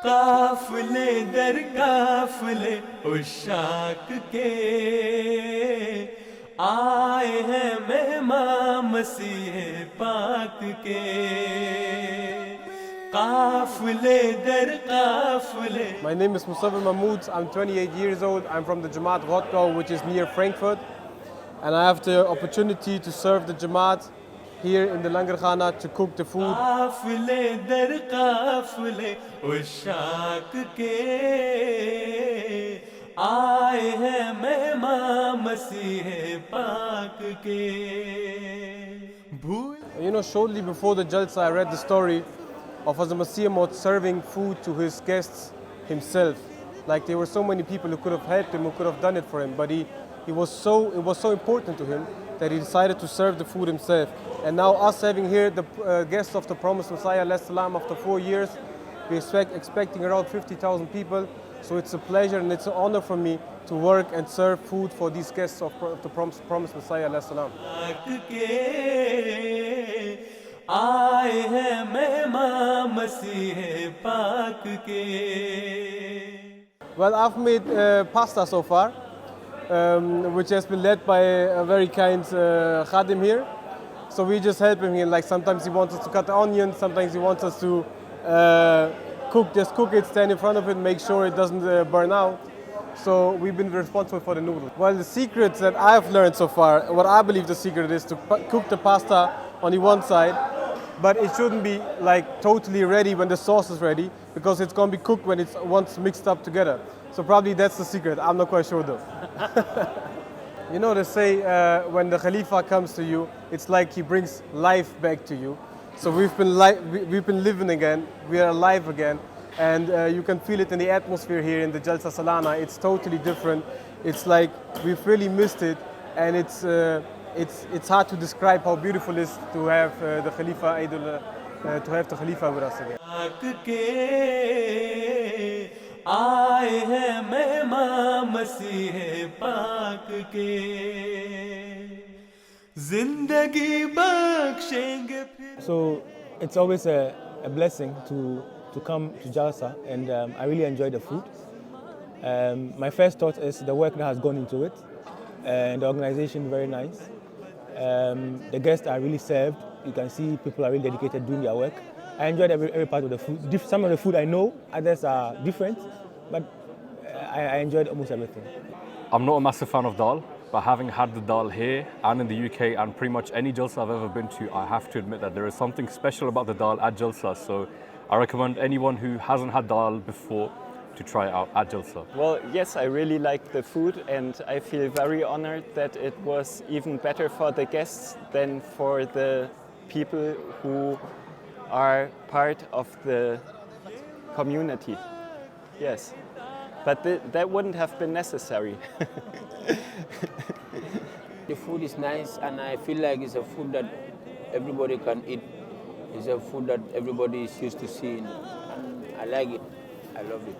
काफले दर काफले उशाक के आए हैं मेहमान मसीह पाक के काफले दर काफले. My name is Mustafa Mahmoud. I'm 28 years old. I'm from the Jamaat Rottgau, which is near Frankfurt. And I have the opportunity to serve the Jamaat here in the Langar Khana to cook the food. काफले दर काफले उशाक के आए हैं मेहमान मसीह पाक के. You know, shortly before the Jalsa, I read the story of Hazrat Masih Maud serving food to his guests himself. Like there were so many people who could have helped him, who could have done it for him, but it was so important to him that he decided to serve the food himself. And now us having here the guests of the promised Messiah Salam after 4 years, we're expecting around 50,000 people. So it's a pleasure and it's an honor for me to work and serve food for these guests of the promised Messiah Salam. आए हैं मेहमान मसीह पाक के. Well, I've made pasta so far, which has been led by a very kind khadim here. So we just help him here. Like sometimes he wants us to cut the onions, sometimes he wants us to cook it, stand in front of it, make sure it doesn't burn out. So we've been responsible for the noodles. Well, the secrets that I've learned so far, what I believe the secret is to cook the pasta on the one side, but it shouldn't be like totally ready when the sauce is ready, because it's going to be cooked when it's once mixed up together. So probably that's the secret. I'm not quite sure though. You know, they say when the Khalifa comes to you, it's like he brings life back to you. So we've been living again, we are alive again, and you can feel it in the atmosphere here in the Jalsa Salana. It's totally different. It's like we've really missed it, and it's hard to describe how beautiful it is to have the Khalifa with us again. So it's always a blessing to come to Jalsa, and I really enjoy the food. My first thought is the work that has gone into it, and the organization very nice. The guests are really served. You can see people are really dedicated doing their work. I enjoyed every part of the food. Some of the food I know, others are different, but I enjoyed almost everything. I'm not a massive fan of dal, but having had the dal here and in the UK and pretty much any Jalsa I've ever been to, I have to admit that there is something special about the dal at Jalsa. So I recommend anyone who hasn't had dal before to try it out at Jalsa. Well, yes, I really liked the food, and I feel very honored that it was even better for the guests than for the people who are part of the community. Yes, but that wouldn't have been necessary. The food is nice, and I feel like it's a food that everybody can eat. It's a food that everybody is used to seeing, and I like it. I love it.